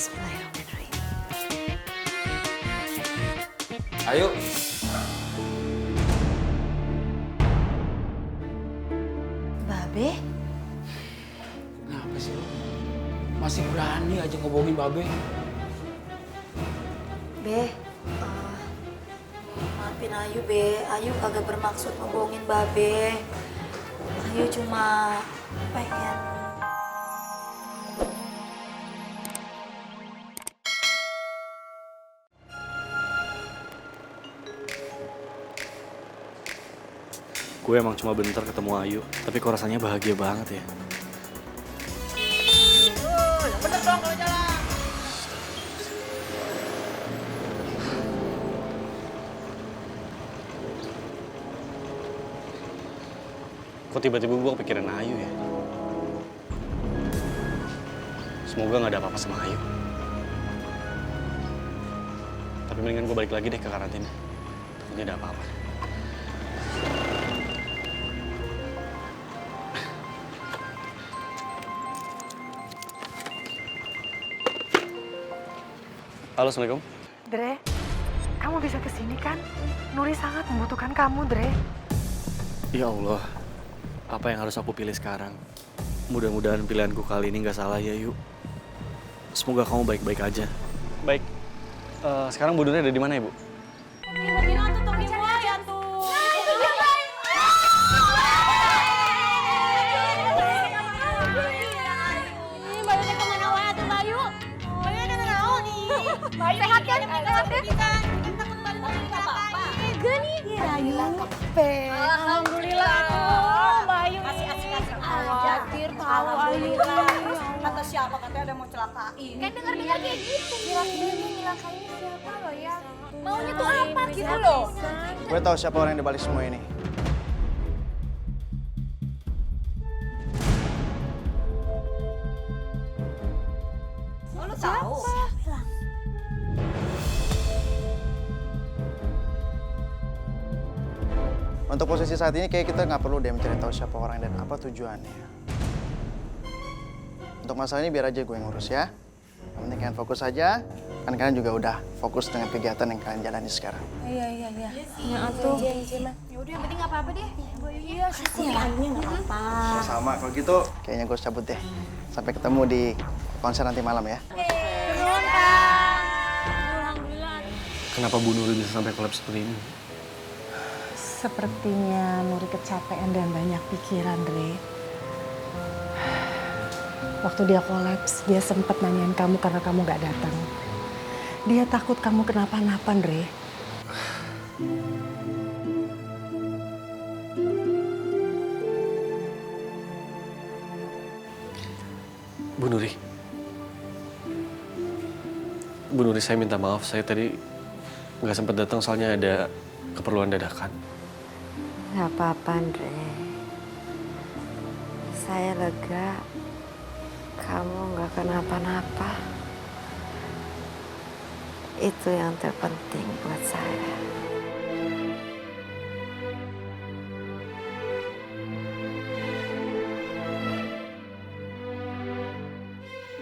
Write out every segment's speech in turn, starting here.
Bismillahirrahmanirrahim. Ayo. Babe, Kenapa sih lo? Masih berani aja ngebohongin Babe? Be, maafin Ayu, Be. Ayu kagak bermaksud ngebohongin Babe. Ayu cuma pengen... Gue emang cuma bentar ketemu Ayu, tapi kok rasanya bahagia banget ya. Kok tiba-tiba gue kepikiran Ayu ya? Semoga gak ada apa-apa sama Ayu. Tapi mendingan gue balik lagi deh ke karantina. Takutnya ada apa-apa. Halo, Assalamualaikum. Dre, kamu bisa kesini kan? Nuri sangat membutuhkan kamu, Dre. Ya Allah, apa yang harus aku pilih sekarang? Mudah-mudahan pilihanku kali ini nggak salah ya, Yu. Semoga kamu baik-baik aja. Baik. Sekarang Bu Nuri ada di mana, Ibu? Sehat kan? Sehat kan? Gini. Ayu. Alhamdulillah tuh, Mbak Ayu. Asik. Jatir tahu alhamdulillah. Kata siapa katanya ada mau celakain. Kan dengar-dengar kayak gitu. Kira-kira dia nyelakain siapa lo ya? Maunya tuh apa gitu loh? Gue tahu siapa orang yang dibalik semua ini. Oh, lu tahu? Untuk posisi saat ini kayak kita nggak perlu deh mencari tahu siapa orang dan apa tujuannya. Untuk masalah ini biar aja gue yang ngurus ya. Yang penting kalian fokus aja. Kan kalian juga udah fokus dengan kegiatan yang kalian jalani sekarang. Iya. Ya atuh. Ya udah yang penting nggak apa-apa deh. Iya, kasih ya. Nggak apa-apa. Sama kalau gitu kayaknya gue harus cabut deh. Sampai ketemu di konser nanti malam ya. Kenapa Bu Nuri bisa sampai kolaps seperti ini? Sepertinya Nuri kecapean dan banyak pikiran, Dre. Waktu dia kolaps, dia sempat nanyain kamu karena kamu nggak datang. Dia takut kamu kenapa-napa, Dre. Bu Nuri. Bu Nuri, saya minta maaf. Saya tadi nggak sempat datang soalnya ada keperluan dadakan. Gak apa-apa, Andre. Saya lega. Kamu gak kenapa-napa. Itu yang terpenting buat saya.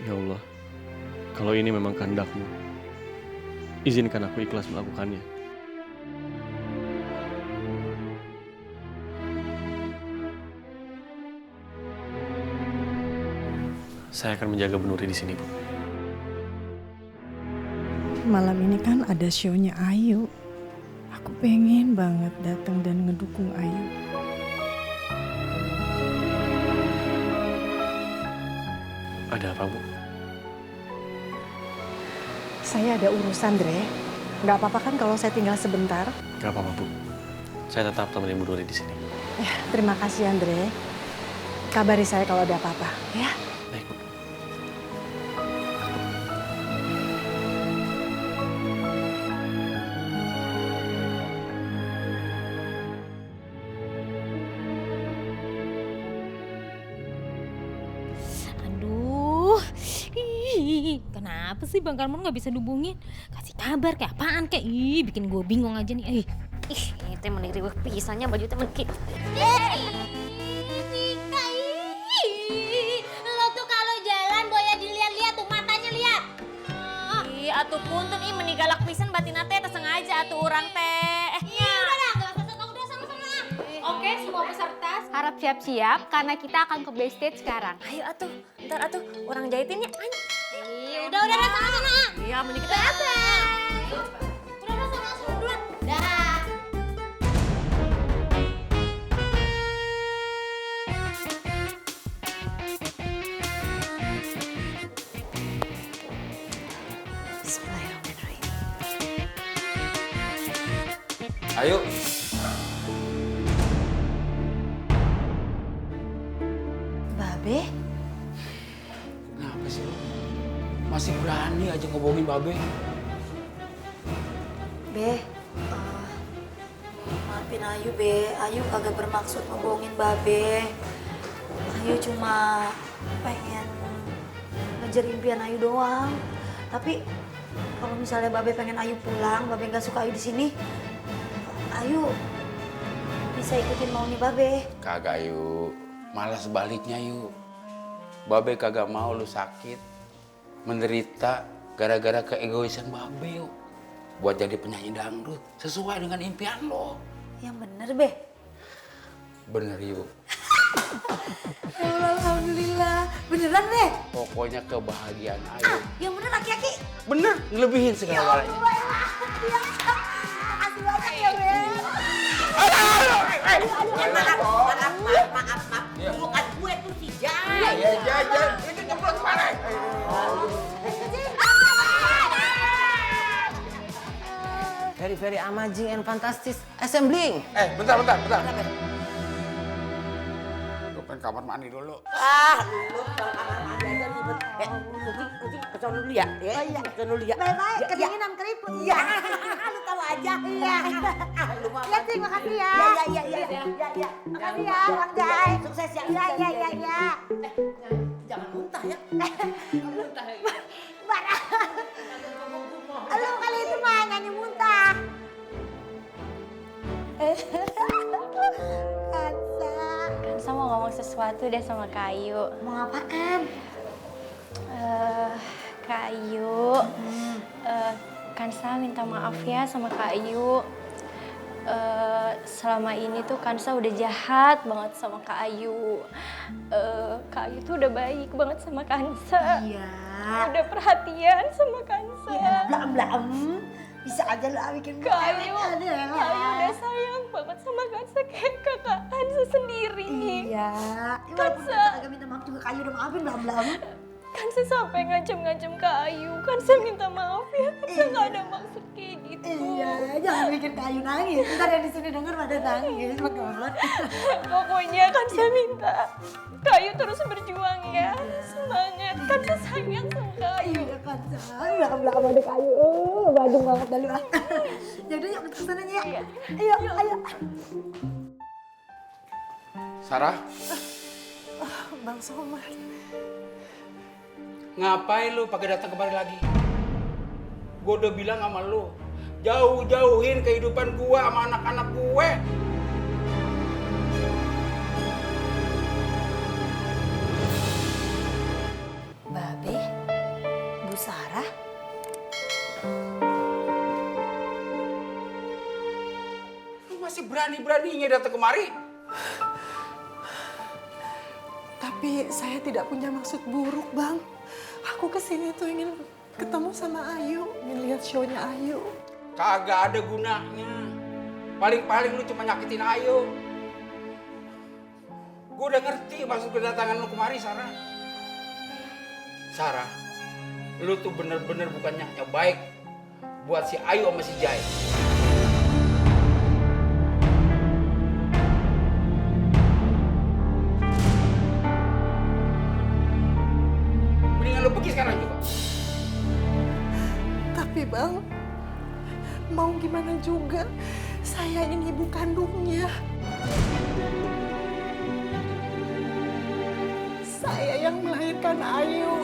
Ya Allah, kalau ini memang kehendak-Mu, izinkan aku ikhlas melakukannya. Saya akan menjaga Bu Nuri di sini, Bu. Malam ini kan ada show-nya Ayu. Aku pengen banget datang dan ngedukung Ayu. Ada apa, Bu? Saya ada urusan, Dre. Nggak apa-apa kan kalau saya tinggal sebentar? Gak apa-apa, Bu. Saya tetap temenin Bu Nuri di sini. Ya, terima kasih, Andre. Kabari saya kalau ada apa-apa, ya. Baik, Bu. Aduh, kenapa sih Bang Karmon nggak bisa dihubungin? Kasih kabar kayak apaan kayak? Bikin gue bingung aja nih. Ini teh meniru pisannya baju teh menikit. Lo tuh kalau jalan boya dilihat-lihat tuh matanya lihat. tuntun ih menigalak pisan batin teh tersengaja atuh urang teh. Udah dah, enggak usah sok udah sama-sama. Oke, semua peserta harap siap-siap karena kita akan ke backstage sekarang. Ayo atuh, ntar atuh orang jahitinnya. Udah sama-sama. Iya, mending kita Udah sama-sama duluan. Dah. Ayo. Babe, Kenapa sih lu? Masih berani aja ngebohongin Babe. Be, maafin Ayu, Be. Ayu kagak bermaksud ngebohongin Babe. Ayu cuma pengen ngejar impian Ayu doang. Tapi kalau misalnya Babe pengen Ayu pulang, Babe nggak suka Ayu di sini, Ayu bisa ikutin maunya Babe. Kagak yuk, malah sebaliknya yuk. Babe kagak mau lu sakit, menderita gara-gara keegoisan Babe yuk. Buat jadi penyanyi dangdut, sesuai dengan impian lo. Yang bener, Be. Bener yuk. Ya Allah, alhamdulillah. Beneran, Be? Pokoknya kebahagiaan Ayu. Yang bener laki-laki. Bener, ngelebihin segala-galanya. Makasih banyak ya, Be. Maaf. Bukan gue tuh si Jai. Iya, jajan. Ini nyemplung kemana? Very amazing and fantastic assembling. Bentar. Lu pengen kamar mandi dulu. Lu kalau kamar mandi aja ribet. Kucing kesana dulu ya. Iya, kesana dulu ya. Baik-baik, kedinginan keriput. Iya. Lu tahu aja. Iya. Lu mah. Iya, Cing, makasih ya. Iya. Makasih ya, Bang Jai. Sukses ya. Iya. Jangan muntah ya. Lu kali itu mah nyanyi muntah. Kansa mau ngomong sesuatu deh sama Kak Ayu. Mau ngapaan? Kak Ayu, Kansa minta maaf ya sama Kak Ayu. Selama ini tuh Kansa udah jahat banget sama Kak Ayu. Kak Ayu tuh udah baik banget sama Kansa. Iya. Udah perhatian sama Kansa. Blam. Bisa aja lu bikin Kak Ayu udah sayang banget sama Kansa kayak kakak Kansa sendiri. Iya. Walaupun kita agak minta maaf juga Kayu udah maafin blam. Kansa sampai ngancem-ngancem Kak Ayu. Kansa minta maaf ya, Kansa nggak ada maksud kayak gitu. Iya, jangan bikin Kayu nangis. Ntar yang di sini denger pada nangis, banget. Pokoknya Kansa minta Kak Ayu terus berjuang ya. Semangat, Kansa sayang sama Kak Ayu. Iya kan, belakang ada Kayu. Badung banget dah lu. Yaudah yuk kita kesana ya. Ayo. Sarah, Bang Somad. ngapain lu pakai datang kemari lagi? Gue udah bilang sama lu, jauhin kehidupan gua sama anak-anak gue. Babe, Bu Sarah. Lu masih berani-beraninya datang kemari? Tapi saya tidak punya maksud buruk, Bang. Aku kesini tuh ingin ketemu sama Ayu, ingin lihat show-nya Ayu. Kagak ada gunanya. Paling-paling lu cuma nyakitin Ayu. Gue udah ngerti maksud kedatangan lu kemari, Sarah. Sarah, lu tuh bener-bener bukan yang baik buat si Ayu sama si Jai. Mendingan lu pergi sekarang juga. Tapi Bang, mau gimana juga, saya ini ibu kandungnya. Saya yang melahirkan Ayu.